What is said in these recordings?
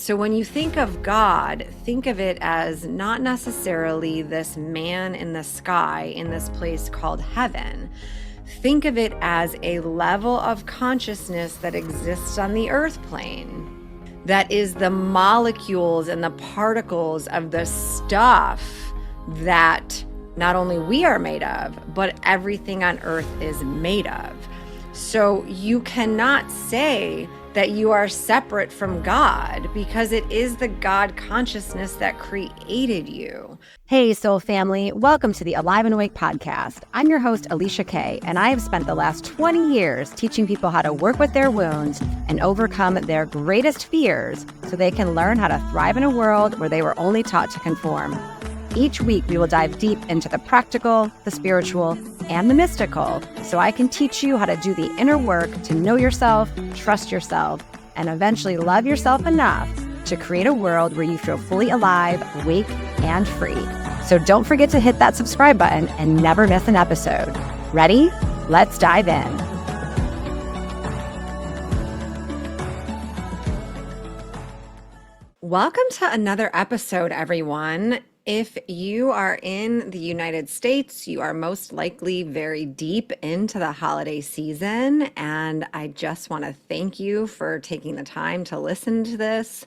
So when you think of God, think of it as not necessarily this man in the sky in this place called heaven. Think of it as a level of consciousness that exists on the earth plane. That is the molecules and the particles of the stuff that not only we are made of, but everything on earth is made of. So you cannot say that you are separate from God because it is the God consciousness that created you. Hey, soul family. Welcome to the Alive and Awake podcast. I'm your host, Alicia Kay, and I have spent the last 20 years teaching people how to work with their wounds and overcome their greatest fears so they can learn how to thrive in a world where they were only taught to conform. Each week, we will dive deep into the practical, the spiritual, and the mystical so I can teach you how to do the inner work to know yourself, trust yourself, and eventually love yourself enough to create a world where you feel fully alive, awake, and free. So don't forget to hit that subscribe button and never miss an episode. Ready? Let's dive in. Welcome to another episode, everyone. If you are in the United States, you are most likely very deep into the holiday season. And I just want to thank you for taking the time to listen to this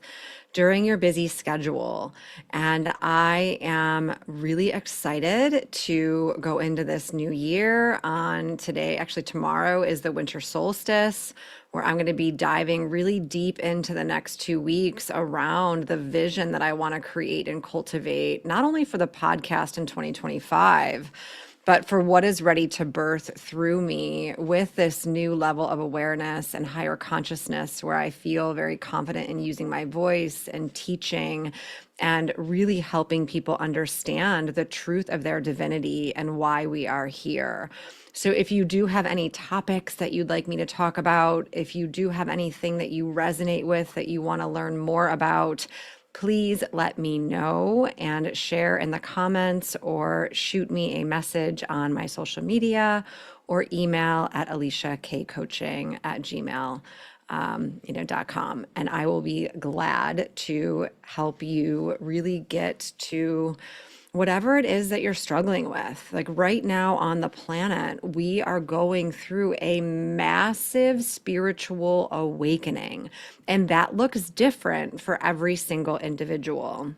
during your busy schedule. And I am really excited to go into this new year. On today, actually tomorrow is the winter solstice, where I'm going to be diving really deep into the next 2 weeks around the vision that I want to create and cultivate, not only for the podcast in 2025, but for what is ready to birth through me with this new level of awareness and higher consciousness, where I feel very confident in using my voice and teaching and really helping people understand the truth of their divinity and why we are here. So if you do have any topics that you'd like me to talk about, if you do have anything that you resonate with that you want to learn more about, please let me know and share in the comments or shoot me a message on my social media or email at aliciakcoaching@gmail.com. And I will be glad to help you really get to whatever it is that you're struggling with. Like right now on the planet, we are going through a massive spiritual awakening, and that looks different for every single individual.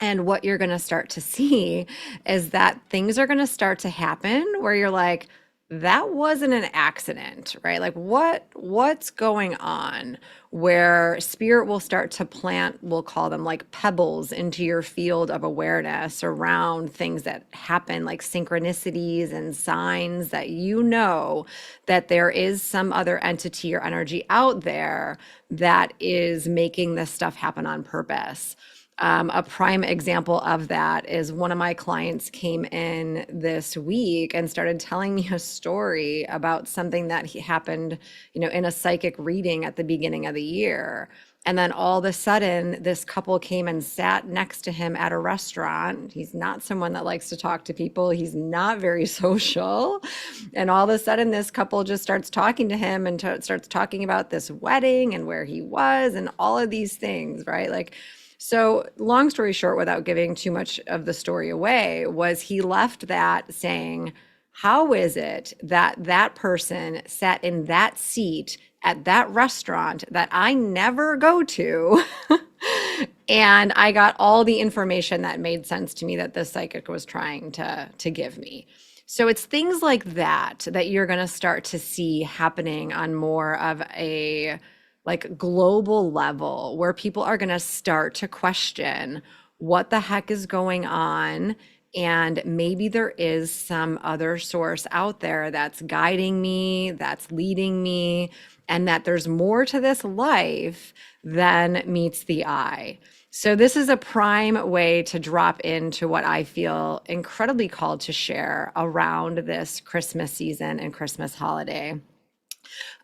And what you're going to start to see is that things are going to start to happen where you're like, that wasn't an accident, right? Like what's going on, where spirit will start to plant, we'll call them like pebbles into your field of awareness around things that happen, like synchronicities and signs that you know that there is some other entity or energy out there that is making this stuff happen on purpose. A prime example of that is one of my clients came in this week and started telling me a story about something that happened, in a psychic reading at the beginning of the year. And then all of a sudden, this couple came and sat next to him at a restaurant. He's not someone that likes to talk to people. He's not very social. And all of a sudden, this couple just starts talking to him and starts talking about this wedding and where he was and all of these things, right? So long story short, without giving too much of the story away, was he left that saying, how is it that that person sat in that seat at that restaurant that I never go to? And I got all the information that made sense to me that the psychic was trying to give me. So it's things like that you're going to start to see happening on more of a global level, where people are going to start to question what the heck is going on. And maybe there is some other source out there that's guiding me, that's leading me, and that there's more to this life than meets the eye. So this is a prime way to drop into what I feel incredibly called to share around this Christmas season and Christmas holiday.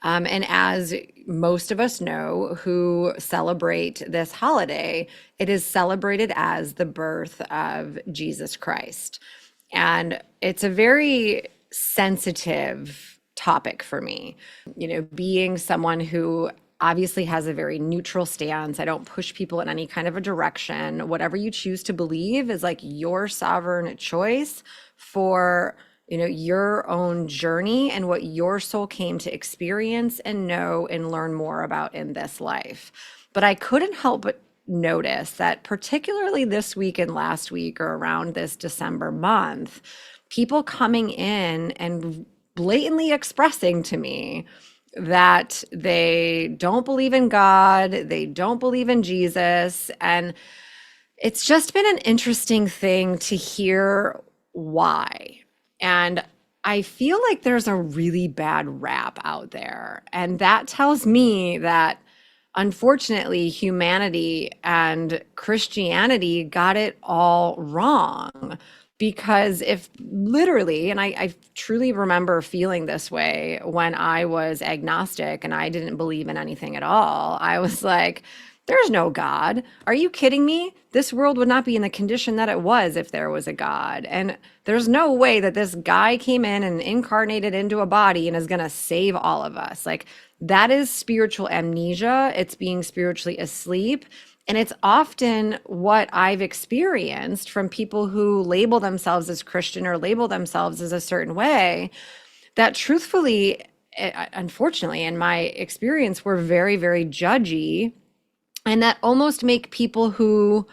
And as most of us know who celebrate this holiday, it is celebrated as the birth of Jesus Christ. And it's a very sensitive topic for me, being someone who obviously has a very neutral stance. I don't push people in any kind of a direction. Whatever you choose to believe is like your sovereign choice for, your own journey and what your soul came to experience and know and learn more about in this life. But I couldn't help but notice that particularly this week and last week, or around this December month, people coming in and blatantly expressing to me that they don't believe in God, they don't believe in Jesus. And it's just been an interesting thing to hear why. And I feel like there's a really bad rap out there. And that tells me that unfortunately, humanity and Christianity got it all wrong. Because if literally, and I truly remember feeling this way when I was agnostic and I didn't believe in anything at all, I was like, there's no God. Are you kidding me? This world would not be in the condition that it was if there was a God. And there's no way that this guy came in and incarnated into a body and is going to save all of us. Like, that is spiritual amnesia. It's being spiritually asleep. And it's often what I've experienced from people who label themselves as Christian or label themselves as a certain way, that truthfully, unfortunately, in my experience, were very, very judgy, and that almost make people who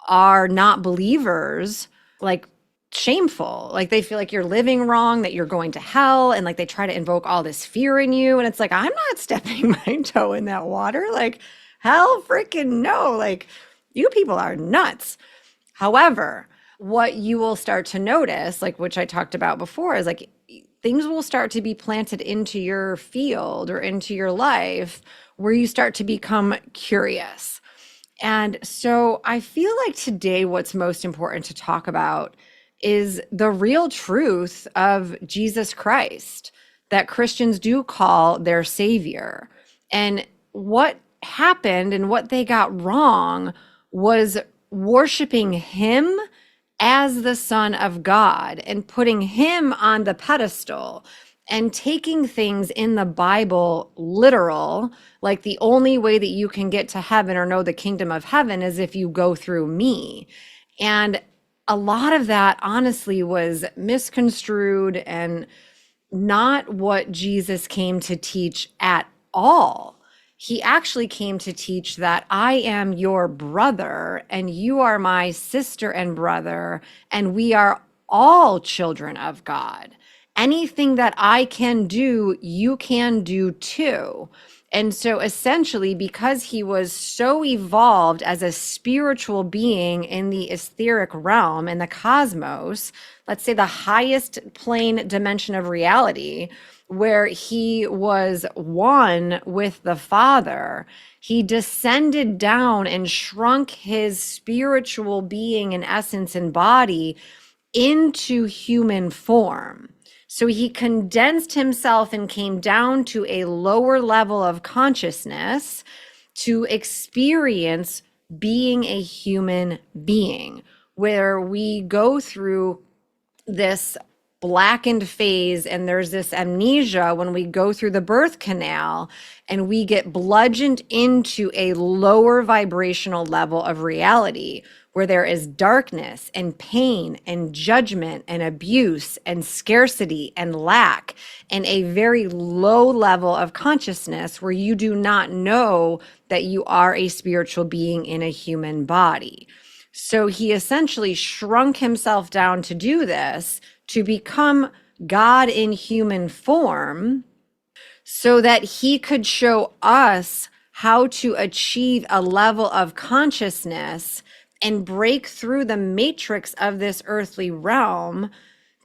are not believers like shameful. Like they feel like you're living wrong, that you're going to hell, and like they try to invoke all this fear in you. And it's like, I'm not stepping my toe in that water. Like, hell freaking no. Like, you people are nuts. However, what you will start to notice, like which I talked about before, is like things will start to be planted into your field or into your life where you start to become curious. And so I feel like today what's most important to talk about is the real truth of Jesus Christ that Christians do call their savior. And what happened and what they got wrong was worshiping him as the Son of God and putting him on the pedestal and taking things in the Bible literal, like the only way that you can get to heaven or know the kingdom of heaven is if you go through me. And a lot of that honestly was misconstrued and not what Jesus came to teach at all. He actually came to teach that I am your brother and you are my sister and brother, and we are all children of God. Anything that I can do, you can do too. And so essentially, because he was so evolved as a spiritual being in the etheric realm, in the cosmos, let's say the highest plane dimension of reality, where he was one with the Father, he descended down and shrunk his spiritual being and essence and body into human form. So he condensed himself and came down to a lower level of consciousness to experience being a human being, where we go through this blackened phase and there's this amnesia when we go through the birth canal and we get bludgeoned into a lower vibrational level of reality where there is darkness and pain and judgment and abuse and scarcity and lack and a very low level of consciousness where you do not know that you are a spiritual being in a human body. So he essentially shrunk himself down to do this, to become God in human form, so that he could show us how to achieve a level of consciousness and break through the matrix of this earthly realm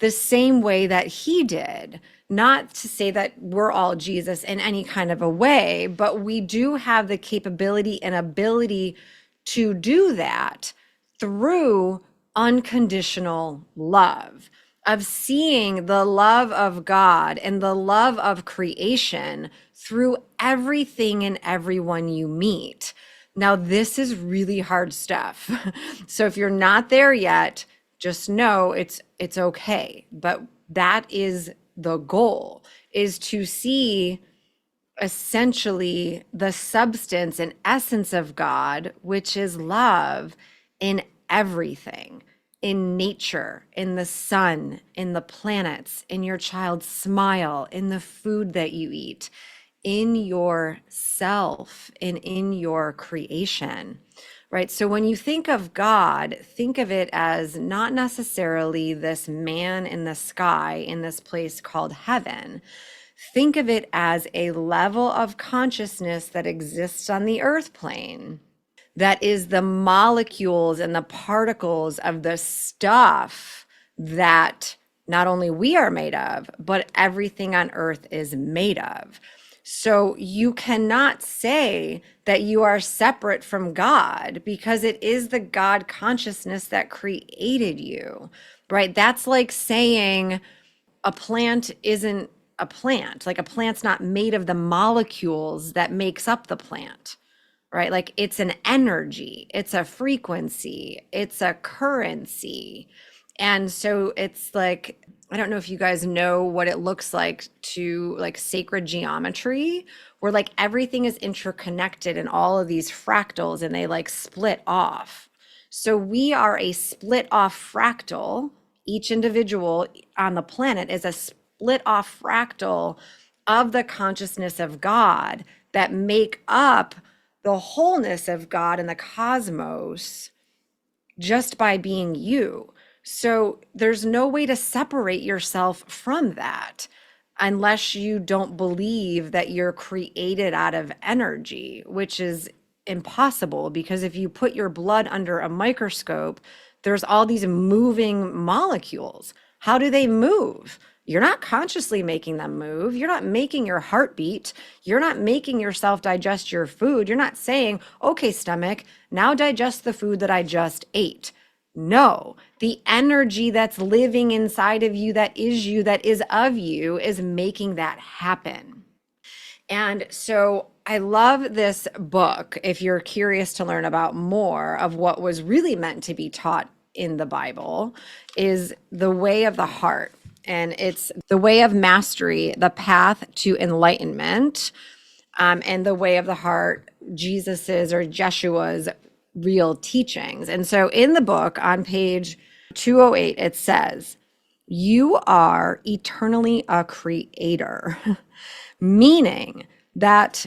the same way that he did. Not to say that we're all Jesus in any kind of a way, but we do have the capability and ability to do that through unconditional love, of seeing the love of God and the love of creation through everything and everyone you meet. Now, this is really hard stuff. So if you're not there yet, just know it's okay. But that is the goal, is to see essentially the substance and essence of God, which is love in everything, in nature, in the sun, in the planets, in your child's smile, in the food that you eat, in yourself, and in your creation. Right. So when you think of God, think of it as not necessarily this man in the sky in this place called heaven. Think of it as a level of consciousness that exists on the earth plane, that is the molecules and the particles of the stuff that not only we are made of, but everything on earth is made of. So you cannot say that you are separate from God, because it is the God consciousness that created you, right? That's like saying a plant isn't a plant. Like a plant's not made of the molecules that makes up the plant, right? Like it's an energy, it's a frequency, it's a currency. And so it's like, I don't know if you guys know what it looks like to like sacred geometry, where like everything is interconnected in all of these fractals and they like split off. So we are a split off fractal. Each individual on the planet is a split off fractal of the consciousness of God that make up the wholeness of God and the cosmos just by being you. So there's no way to separate yourself from that unless you don't believe that you're created out of energy, which is impossible, because if you put your blood under a microscope, there's all these moving molecules. How do they move? You're not consciously making them move. You're not making your heart beat. You're not making yourself digest your food. You're not saying, okay, stomach, now digest the food that I just ate. No, the energy that's living inside of you, that is of you, is making that happen. And so I love this book. If you're curious to learn about more of what was really meant to be taught in the Bible, is The Way of the Heart. And it's The Way of Mastery, the Path to Enlightenment, and The Way of the Heart, Jesus's or Jeshua's real teachings. And so in the book on page 208, it says, you are eternally a creator, meaning that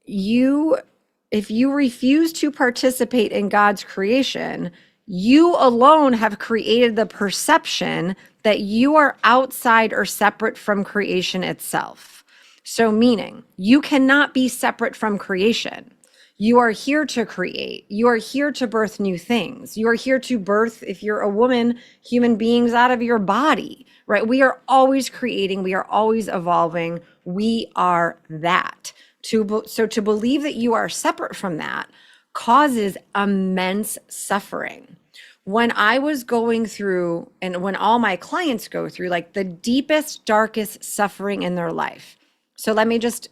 if you refuse to participate in God's creation, you alone have created the perception that you are outside or separate from creation itself. So meaning you cannot be separate from creation. You are here to create. You are here to birth new things. You are here to birth, if you're a woman, human beings out of your body, right? We are always creating. We are always evolving. We are that. So to believe that you are separate from that causes immense suffering. When I was going through, and when all my clients go through, like the deepest, darkest suffering in their life. So let me just,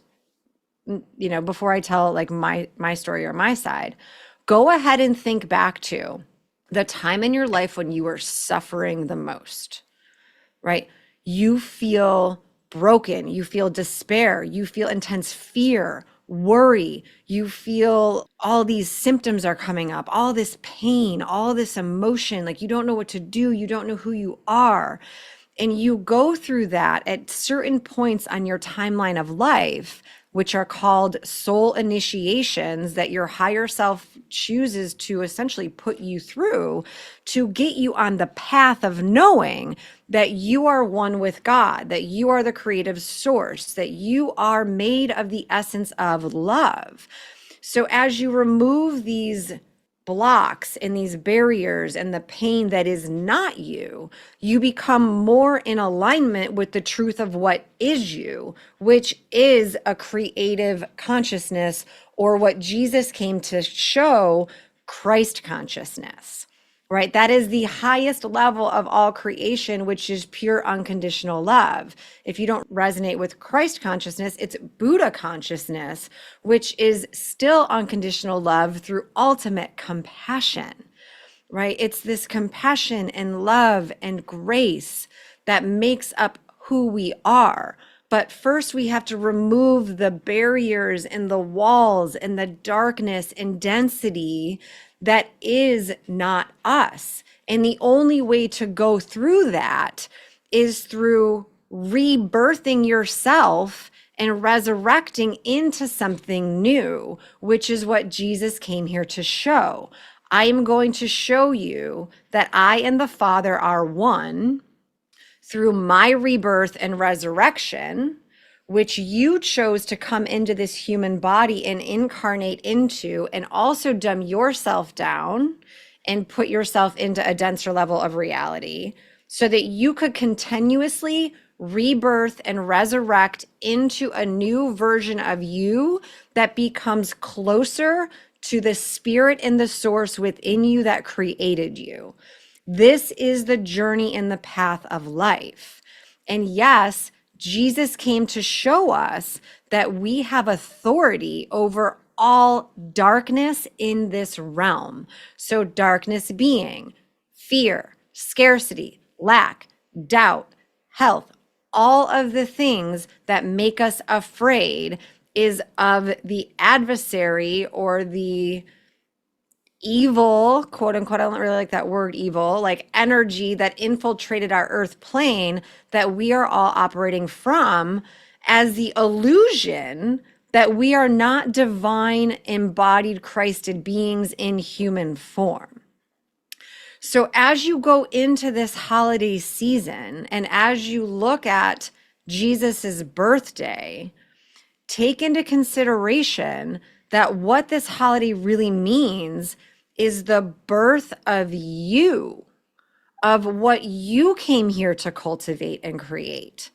before I tell like my story or my side, go ahead and think back to the time in your life when you were suffering the most, right? You feel broken, you feel despair, you feel intense fear, worry, you feel all these symptoms are coming up, all this pain, all this emotion, like you don't know what to do, you don't know who you are. And you go through that at certain points on your timeline of life, which are called soul initiations, that your higher self chooses to essentially put you through to get you on the path of knowing that you are one with God, that you are the creative source, that you are made of the essence of love. So as you remove these blocks and these barriers and the pain that is not you, you become more in alignment with the truth of what is you, which is a creative consciousness, or what Jesus came to show, Christ consciousness. Right? That is the highest level of all creation, which is pure unconditional love. If you don't resonate with Christ consciousness, it's Buddha consciousness, which is still unconditional love through ultimate compassion, right? It's this compassion and love and grace that makes up who we are. But first, we have to remove the barriers and the walls and the darkness and density that is not us. And the only way to go through that is through rebirthing yourself and resurrecting into something new, which is what Jesus came here to show. I am going to show you that I and the Father are one through my rebirth and resurrection, which you chose to come into this human body and incarnate into, and also dumb yourself down and put yourself into a denser level of reality so that you could continuously rebirth and resurrect into a new version of you that becomes closer to the spirit and the source within you that created you. This is the journey in the path of life. And yes, Jesus came to show us that we have authority over all darkness in this realm. So, darkness being fear, scarcity, lack, doubt, health, all of the things that make us afraid is of the adversary or the evil, quote unquote, I don't really like that word evil, like energy that infiltrated our earth plane that we are all operating from as the illusion that we are not divine embodied Christed beings in human form. So as you go into this holiday season and as you look at Jesus's birthday, take into consideration that what this holiday really means is the birth of you, of what you came here to cultivate and create.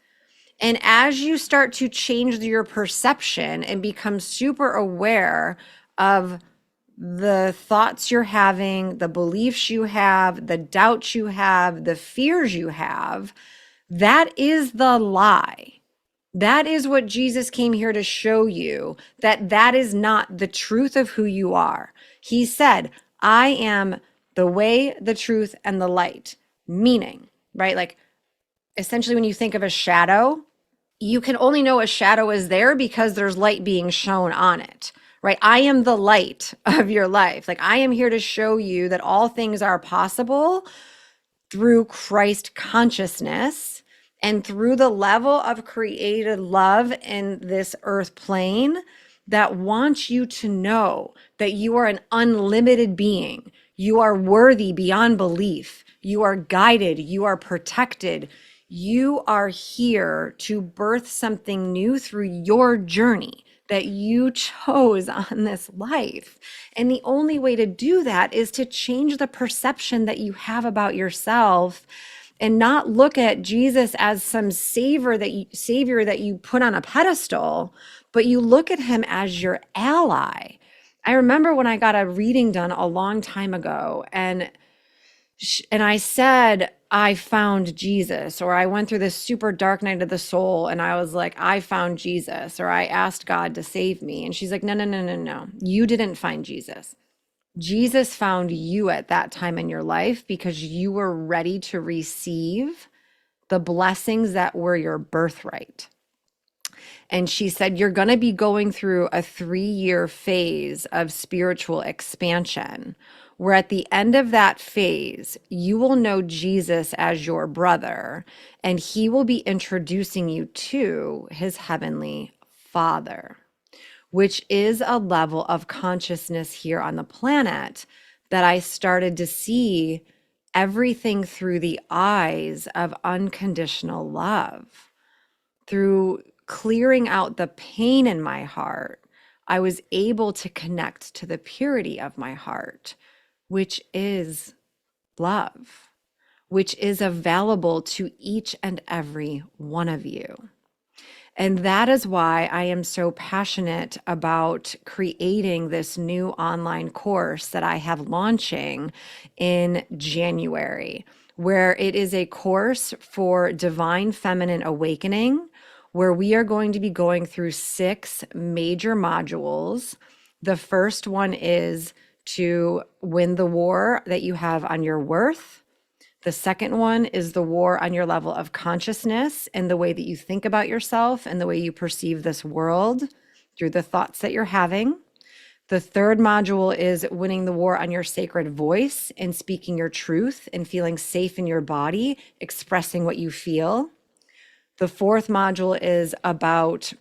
And as you start to change your perception and become super aware of the thoughts you're having, the beliefs you have, the doubts you have, the fears you have, that is the lie. That is what Jesus came here to show you, that that is not the truth of who you are. He said, I am the way, the truth, and the light. Meaning, right? Like essentially when you think of a shadow, you can only know a shadow is there because there's light being shown on it, right? I am the light of your life. Like I am here to show you that all things are possible through Christ consciousness and through the level of created love in this earth plane that wants you to know that you are an unlimited being. You are worthy beyond belief. You are guided. You are protected. You are here to birth something new through your journey that you chose on this life. And the only way to do that is to change the perception that you have about yourself and not look at Jesus as some savior that you put on a pedestal, but you look at him as your ally. I remember when I got a reading done a long time ago and I said, I found Jesus, or I went through this super dark night of the soul and I was like, I found Jesus, or I asked God to save me. And she's like, no, no, no, no, no. You didn't find Jesus. Jesus found you at that time in your life because you were ready to receive the blessings that were your birthright. And she said, you're going to be going through a 3-year phase of spiritual expansion, where at the end of that phase, you will know Jesus as your brother, and he will be introducing you to his heavenly Father, which is a level of consciousness here on the planet that I started to see everything through the eyes of unconditional love. Through clearing out the pain in my heart, I was able to connect to the purity of my heart, which is love, which is available to each and every one of you. And that is why I am so passionate about creating this new online course that I have launching in January, where it is a course for divine feminine awakening, where we are going to be going through 6 major modules. The first one is to win the war that you have on your worth. The second one is the war on your level of consciousness and the way that you think about yourself and the way you perceive this world through the thoughts that you're having. The third module is winning the war on your sacred voice and speaking your truth and feeling safe in your body, expressing what you feel. The fourth module is about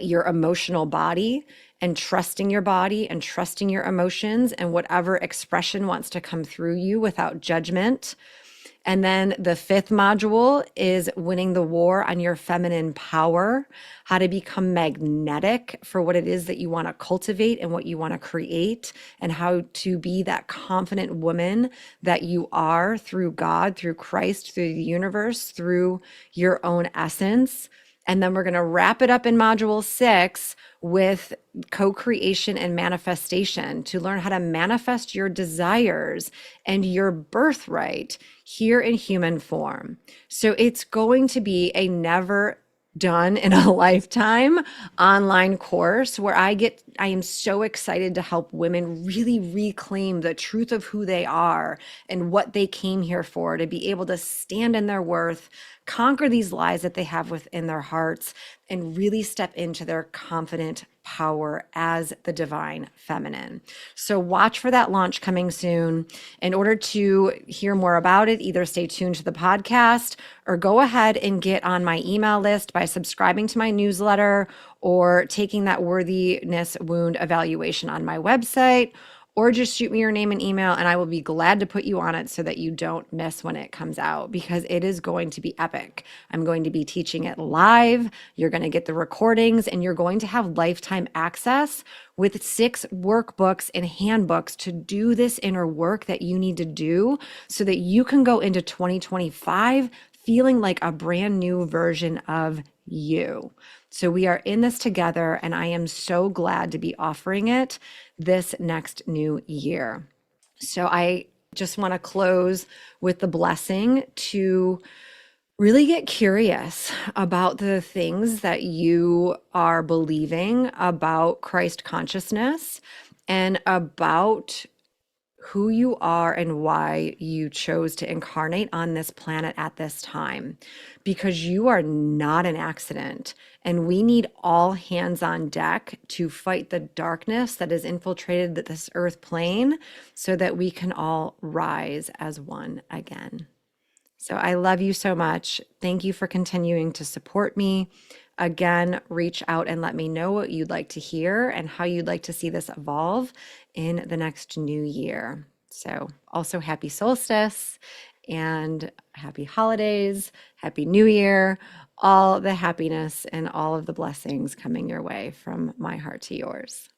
your emotional body and trusting your body and trusting your emotions and whatever expression wants to come through you without judgment. And then the fifth module is winning the war on your feminine power, how to become magnetic for what it is that you want to cultivate and what you want to create, and how to be that confident woman that you are through God, through Christ, through the universe, through your own essence. And then we're going to wrap it up in module 6 with co-creation and manifestation to learn how to manifest your desires and your birthright here in human form. So it's going to be a never done in a lifetime online course where I am so excited to help women really reclaim the truth of who they are and what they came here for, to be able to stand in their worth, conquer these lies that they have within their hearts, and really step into their confident power as the divine feminine. So watch for that launch coming soon. In order to hear more about it, either stay tuned to the podcast or go ahead and get on my email list by subscribing to my newsletter or taking that worthiness wound evaluation on my website, or just shoot me your name and email and I will be glad to put you on it so that you don't miss when it comes out, because it is going to be epic. I'm going to be teaching it live. You're going to get the recordings and you're going to have lifetime access with 6 workbooks and handbooks to do this inner work that you need to do so that you can go into 2025 feeling like a brand new version of you. So we are in this together, and I am so glad to be offering it this next new year. So I just want to close with the blessing to really get curious about the things that you are believing about Christ consciousness and about who you are and why you chose to incarnate on this planet at this time, because you are not an accident. And we need all hands on deck to fight the darkness that has infiltrated this earth plane so that we can all rise as one again. So I love you so much. Thank you for continuing to support me. Again, reach out and let me know what you'd like to hear and how you'd like to see this evolve in the next new year. So also happy solstice and happy holidays, happy new year, all the happiness and all of the blessings coming your way from my heart to yours.